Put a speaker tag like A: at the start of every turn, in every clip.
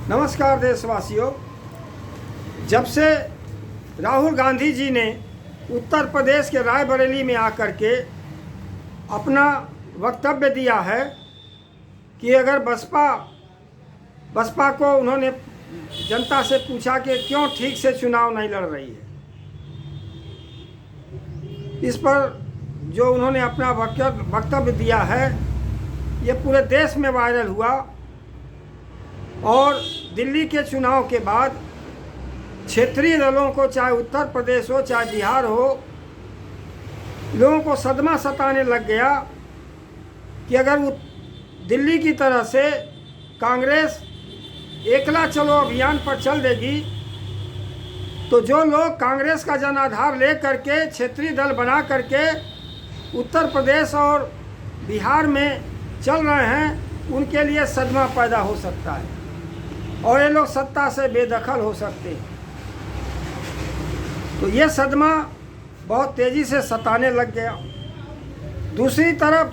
A: नमस्कार देशवासियों। जब से राहुल गांधी जी ने उत्तर प्रदेश के रायबरेली में आकर के अपना वक्तव्य दिया है कि अगर बसपा को उन्होंने जनता से पूछा कि क्यों ठीक से चुनाव नहीं लड़ रही है, इस पर जो उन्होंने अपना वक्तव्य दिया है ये पूरे देश में वायरल हुआ। और दिल्ली के चुनाव के बाद क्षेत्रीय दलों को, चाहे उत्तर प्रदेश हो चाहे बिहार हो, लोगों को सदमा सताने लग गया कि अगर वो दिल्ली की तरह से कांग्रेस एकला चलो अभियान पर चल देगी तो जो लोग कांग्रेस का जनाधार ले करके क्षेत्रीय दल बना करके उत्तर प्रदेश और बिहार में चल रहे हैं उनके लिए सदमा पैदा हो सकता है और ये लोग सत्ता से बेदखल हो सकते हैं। तो ये सदमा बहुत तेज़ी से सताने लग गया। दूसरी तरफ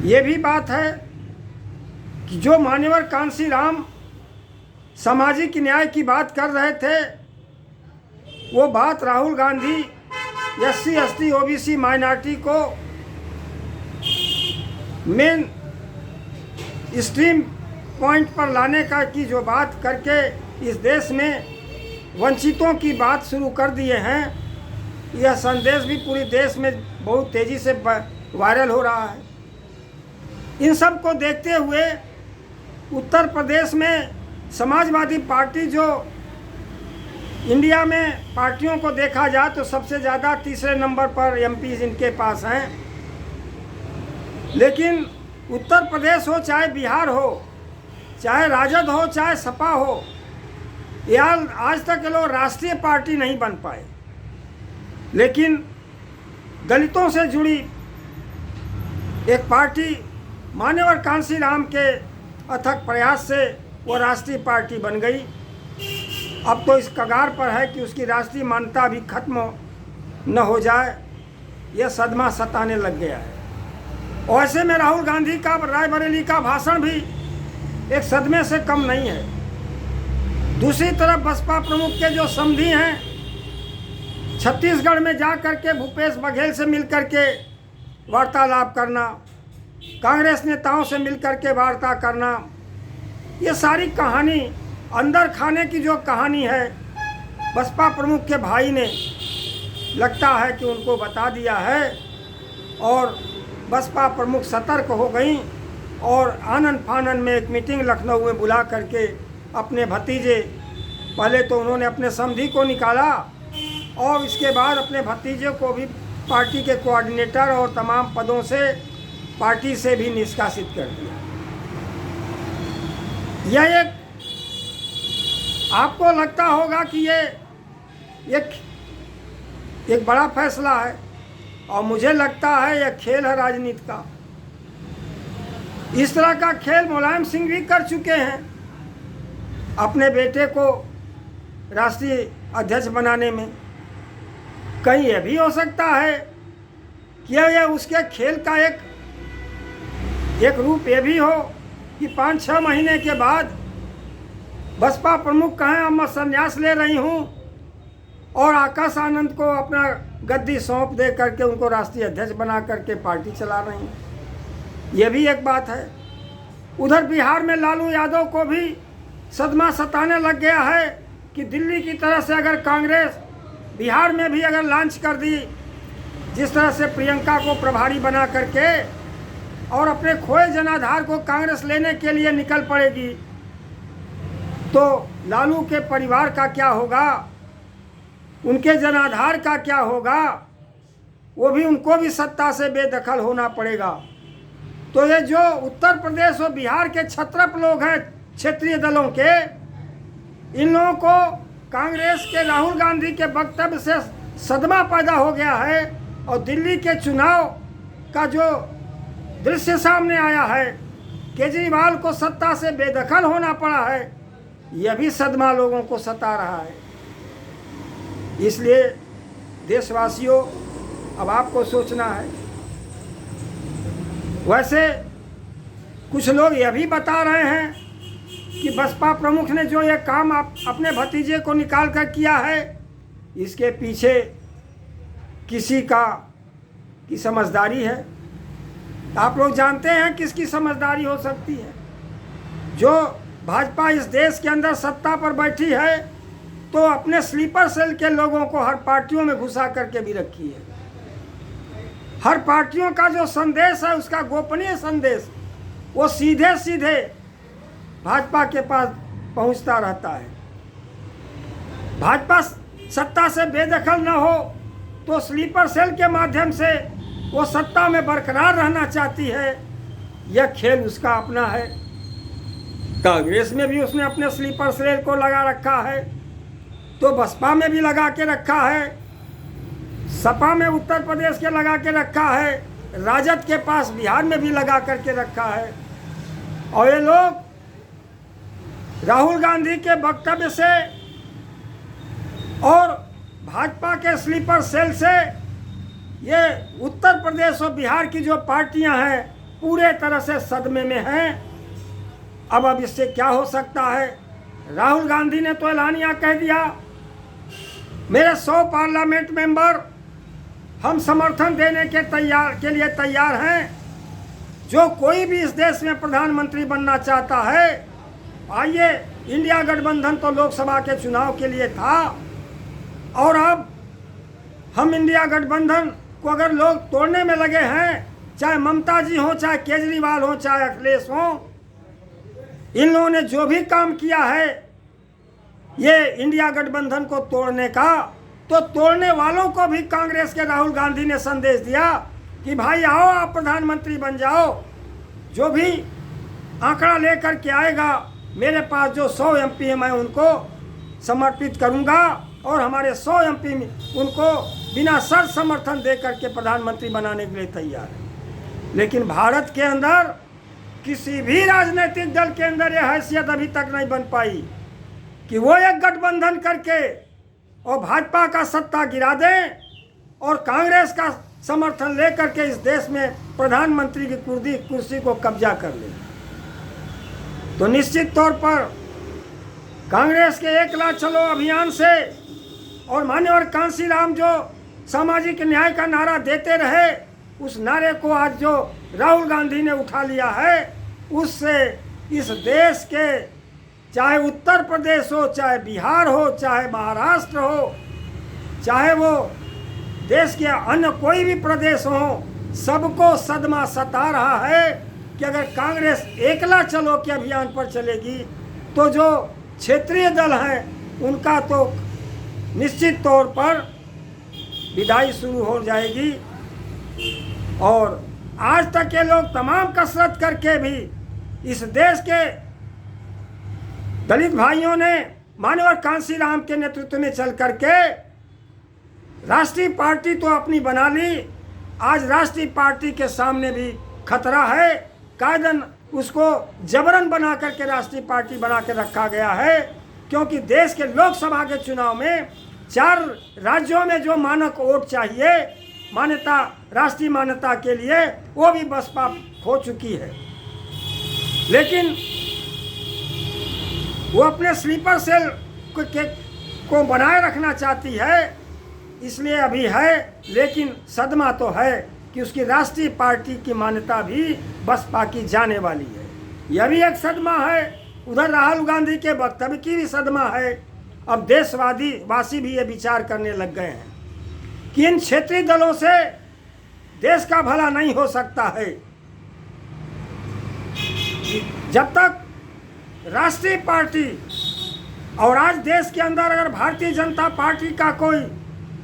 A: ये भी बात है कि जो मान्यवर कांशीराम सामाजिक न्याय की बात कर रहे थे, वो बात Rahul Gandhi SC ST OBC minority को मेन स्ट्रीम पॉइंट पर लाने का की जो बात करके इस देश में वंचितों की बात शुरू कर दिए हैं, यह संदेश भी पूरे देश में बहुत तेज़ी से वायरल हो रहा है। इन सब को देखते हुए उत्तर प्रदेश में समाजवादी पार्टी, जो इंडिया में पार्टियों को देखा जाए तो सबसे ज़्यादा तीसरे नंबर पर MP इनके पास हैं, लेकिन उत्तर प्रदेश हो चाहे बिहार हो, चाहे राजद हो चाहे सपा हो, यार आज तक ये लोग राष्ट्रीय पार्टी नहीं बन पाए। लेकिन दलितों से जुड़ी एक पार्टी मान्यवर कांशीराम के अथक प्रयास से वो राष्ट्रीय पार्टी बन गई। अब तो इस कगार पर है कि उसकी राष्ट्रीय मान्यता भी खत्म न हो जाए, यह सदमा सताने लग गया है। और ऐसे में राहुल गांधी का रायबरेली का भाषण भी एक सदमे से कम नहीं है। दूसरी तरफ बसपा प्रमुख के जो समधी हैं, छत्तीसगढ़ में जा कर के भूपेश बघेल से मिल कर के वार्तालाप करना, कांग्रेस नेताओं से मिल कर के वार्ता करना, ये सारी कहानी अंदर खाने की जो कहानी है बसपा प्रमुख के भाई ने लगता है कि उनको बता दिया है और बसपा प्रमुख सतर्क हो गई और आनन फानन में एक मीटिंग लखनऊ में बुला करके अपने भतीजे, पहले तो उन्होंने अपने समधी को निकाला और इसके बाद अपने भतीजे को भी पार्टी के कोऑर्डिनेटर और तमाम पदों से पार्टी से भी निष्कासित कर दिया। यह आपको लगता होगा कि ये एक बड़ा फैसला है और मुझे लगता है यह खेल है राजनीति का। इस तरह का खेल मुलायम सिंह भी कर चुके हैं अपने बेटे को राष्ट्रीय अध्यक्ष बनाने में। कहीं यह भी हो सकता है कि यह उसके खेल का एक रूप ये भी हो कि 5-6 महीने के बाद बसपा प्रमुख कहें अब मैं संन्यास ले रही हूं और आकाश आनंद को अपना गद्दी सौंप दे करके उनको राष्ट्रीय अध्यक्ष बना करके पार्टी चला रही हैं। यह भी एक बात है। उधर बिहार में लालू यादव को भी सदमा सताने लग गया है कि दिल्ली की तरह से अगर कांग्रेस बिहार में भी अगर लॉन्च कर दी, जिस तरह से प्रियंका को प्रभारी बना करके और अपने खोए जनाधार को कांग्रेस लेने के लिए निकल पड़ेगी, तो लालू के परिवार का क्या होगा, उनके जनाधार का क्या होगा, वो भी उनको भी सत्ता से बेदखल होना पड़ेगा। तो ये जो उत्तर प्रदेश और बिहार के क्षत्रप लोग हैं क्षेत्रीय दलों के, इन लोगों को कांग्रेस के राहुल गांधी के वक्तव्य से सदमा पैदा हो गया है और दिल्ली के चुनाव का जो दृश्य सामने आया है, केजरीवाल को सत्ता से बेदखल होना पड़ा है, यह भी सदमा लोगों को सता रहा है। इसलिए देशवासियों, अब आपको सोचना है। वैसे कुछ लोग यह भी बता रहे हैं कि बसपा प्रमुख ने जो ये काम अपने भतीजे को निकाल कर किया है, इसके पीछे किसी की समझदारी है। आप लोग जानते हैं किसकी समझदारी हो सकती है। जो भाजपा इस देश के अंदर सत्ता पर बैठी है तो अपने स्लीपर सेल के लोगों को हर पार्टियों में घुसा करके भी रखी है। हर पार्टियों का जो संदेश है, उसका गोपनीय संदेश, वो सीधे सीधे भाजपा के पास पहुंचता रहता है। भाजपा सत्ता से बेदखल न हो तो स्लीपर सेल के माध्यम से वो सत्ता में बरकरार रहना चाहती है। यह खेल उसका अपना है। कांग्रेस में भी उसने अपने स्लीपर सेल को लगा रखा है, तो बसपा में भी लगा के रखा है, सपा में उत्तर प्रदेश के लगा के रखा है, राजद के पास बिहार में भी लगा करके रखा है। और ये लोग राहुल गांधी के वक्तव्य से और भाजपा के स्लीपर सेल से ये उत्तर प्रदेश और बिहार की जो पार्टियां हैं पूरे तरह से सदमे में हैं। अब इससे क्या हो सकता है। राहुल गांधी ने तो ऐलानिया कह दिया, मेरे 100 पार्लियामेंट मेंबर हम समर्थन देने के लिए तैयार हैं। जो कोई भी इस देश में प्रधानमंत्री बनना चाहता है, आइए। इंडिया गठबंधन तो लोकसभा के चुनाव के लिए था, और अब हम इंडिया गठबंधन को अगर लोग तोड़ने में लगे हैं, चाहे ममता जी हो, चाहे केजरीवाल हो, चाहे अखिलेश हो, इन लोगों ने जो भी काम किया है ये इंडिया गठबंधन को तोड़ने का, तो तोड़ने वालों को भी कांग्रेस के राहुल गांधी ने संदेश दिया कि भाई आओ, आप प्रधानमंत्री बन जाओ। जो भी आंकड़ा लेकर के आएगा, मेरे पास जो 100 MP हैं मैं उनको समर्पित करूंगा, और हमारे 100 MP उनको बिना शर्त समर्थन दे करके प्रधानमंत्री बनाने के लिए तैयार है। लेकिन भारत के अंदर किसी भी राजनीतिक दल के अंदर यह हैसियत अभी तक नहीं बन पाई कि वो एक गठबंधन करके और भाजपा का सत्ता गिरा दें और कांग्रेस का समर्थन लेकर के इस देश में प्रधानमंत्री की कुर्सी को कब्जा कर ले। तो निश्चित तौर पर कांग्रेस के 1 लाख चलो अभियान से और मान्यवर कांशीराम जो सामाजिक न्याय का नारा देते रहे, उस नारे को आज जो राहुल गांधी ने उठा लिया है, उससे इस देश के चाहे उत्तर प्रदेश हो, चाहे बिहार हो, चाहे महाराष्ट्र हो, चाहे वो देश के अन्य कोई भी प्रदेश हो, सबको सदमा सता रहा है कि अगर कांग्रेस एकला चलो के अभियान पर चलेगी तो जो क्षेत्रीय दल हैं उनका तो निश्चित तौर पर विदाई शुरू हो जाएगी। और आज तक ये लोग तमाम कसरत करके भी इस देश के दलित भाइयों ने मान्यवर कांशीराम के नेतृत्व में चल करके राष्ट्रीय पार्टी तो अपनी बना ली। आज राष्ट्रीय पार्टी के सामने भी खतरा है। कायदन उसको जबरन बना करके राष्ट्रीय पार्टी बना के रखा गया है, क्योंकि देश के लोकसभा के चुनाव में 4 राज्यों में जो मानक वोट चाहिए मान्यता, राष्ट्रीय मान्यता के लिए, वो भी बसपा खो चुकी है। लेकिन वो अपने स्लीपर सेल को बनाए रखना चाहती है, इसलिए अभी है। लेकिन सदमा तो है कि उसकी राष्ट्रीय पार्टी की मान्यता भी बसपा की जाने वाली है। यह भी एक सदमा है। उधर राहुल गांधी के वक्तव्य की भी सदमा है। अब वासी भी ये विचार करने लग गए हैं कि इन क्षेत्रीय दलों से देश का भला नहीं हो सकता है। जब तक राष्ट्रीय पार्टी, और आज देश के अंदर अगर भारतीय जनता पार्टी का कोई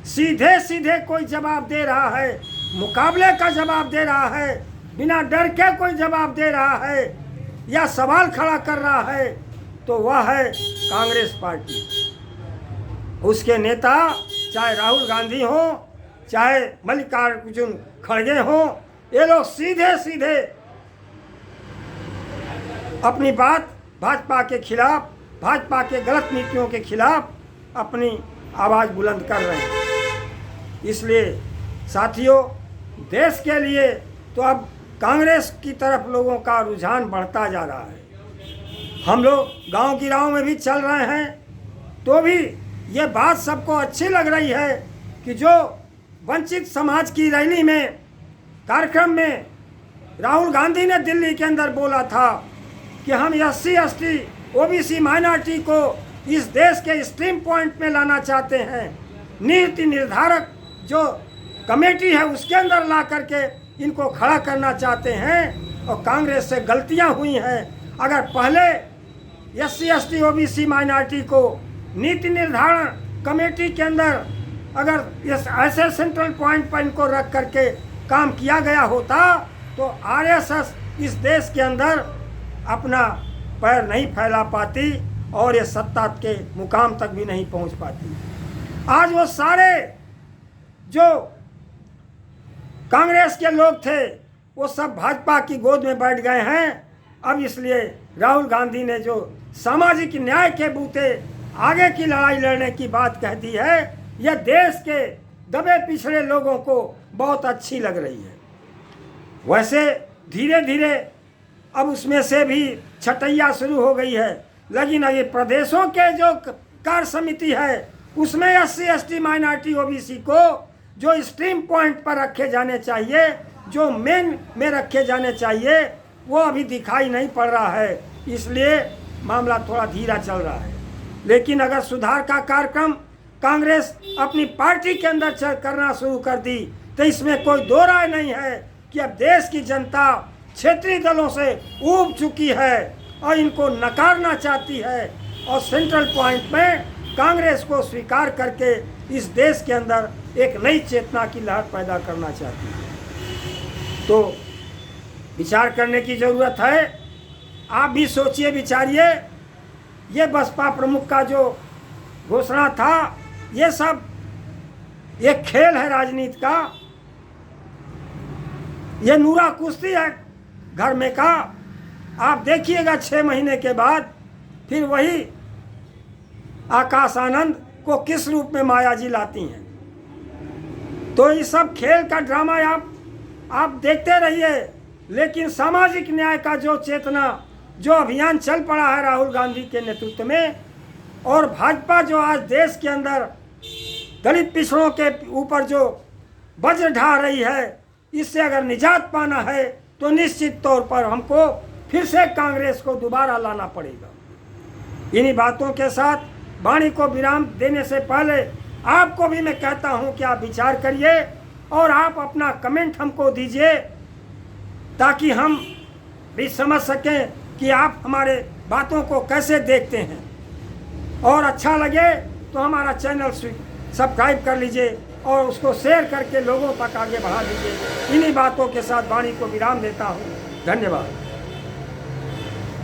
A: सीधे सीधे कोई जवाब दे रहा है, मुकाबले का जवाब दे रहा है, बिना डर के कोई जवाब दे रहा है या सवाल खड़ा कर रहा है, तो वह है कांग्रेस पार्टी। उसके नेता चाहे राहुल गांधी हो, चाहे मल्लिकार्जुन खड़गे हो, ये लोग सीधे सीधे अपनी बात भाजपा के खिलाफ, भाजपा के गलत नीतियों के खिलाफ अपनी आवाज़ बुलंद कर रहे हैं। इसलिए साथियों, देश के लिए तो अब कांग्रेस की तरफ लोगों का रुझान बढ़ता जा रहा है। हम लोग गांव गिराव में भी चल रहे हैं, तो भी ये बात सबको अच्छी लग रही है कि जो वंचित समाज की रैली में कार्यक्रम में राहुल गांधी ने दिल्ली के अंदर बोला था कि हम SC ST OBC माइनॉरिटी को इस देश के स्ट्रीम पॉइंट में लाना चाहते हैं, नीति निर्धारक जो कमेटी है उसके अंदर ला करके इनको खड़ा करना चाहते हैं। और कांग्रेस से गलतियां हुई हैं। अगर पहले SC ST OBC माइनॉरिटी को नीति निर्धारण कमेटी के अंदर अगर इस ऐसे सेंट्रल पॉइंट पर इनको रख करके काम किया गया होता तो RSS इस देश के अंदर अपना पैर नहीं फैला पाती और ये सत्ता के मुकाम तक भी नहीं पहुंच पाती। आज वो सारे जो कांग्रेस के लोग थे वो सब भाजपा की गोद में बैठ गए हैं। अब इसलिए राहुल गांधी ने जो सामाजिक न्याय के बूते आगे की लड़ाई लड़ने की बात कह दी है, यह देश के दबे पिछड़े लोगों को बहुत अच्छी लग रही है। वैसे धीरे धीरे अब उसमें से भी छटैया शुरू हो गई है, लेकिन ये प्रदेशों के जो कार्य समिति है उसमें SC ST माइनॉरिटी OBC को जो स्ट्रीम पॉइंट पर रखे जाने चाहिए, जो मेन में रखे जाने चाहिए, वो अभी दिखाई नहीं पड़ रहा है। इसलिए मामला थोड़ा धीरा चल रहा है। लेकिन अगर सुधार का कार्यक्रम कांग्रेस अपनी पार्टी के अंदर करना शुरू कर दी तो इसमें कोई दो राय नहीं है कि अब देश की जनता क्षेत्रीय दलों से ऊब चुकी है और इनको नकारना चाहती है और सेंट्रल पॉइंट में कांग्रेस को स्वीकार करके इस देश के अंदर एक नई चेतना की लहर पैदा करना चाहती है। तो विचार करने की ज़रूरत है। आप भी सोचिए, विचारिए। ये बसपा प्रमुख का जो घोषणा था, ये सब एक खेल है राजनीति का, ये नूरा कुश्ती है घर में का। आप देखिएगा 6 महीने के बाद फिर वही आकाश आनंद को किस रूप में माया जी लाती हैं। तो ये सब खेल का ड्रामा आप देखते रहिए, लेकिन सामाजिक न्याय का जो चेतना, जो अभियान चल पड़ा है राहुल गांधी के नेतृत्व में, और भाजपा जो आज देश के अंदर दलित पिछड़ों के ऊपर जो वज्र ढा रही है, इससे अगर निजात पाना है तो निश्चित तौर पर हमको फिर से कांग्रेस को दोबारा लाना पड़ेगा। इन्हीं बातों के साथ वाणी को विराम देने से पहले आपको भी मैं कहता हूं कि आप विचार करिए और आप अपना कमेंट हमको दीजिए, ताकि हम भी समझ सकें कि आप हमारे बातों को कैसे देखते हैं। और अच्छा लगे तो हमारा चैनल सब्सक्राइब कर लीजिए और उसको शेयर करके लोगों तक आगे बढ़ा दीजिए। इन्हीं बातों के साथ वाणी को विराम देता हूँ। धन्यवाद।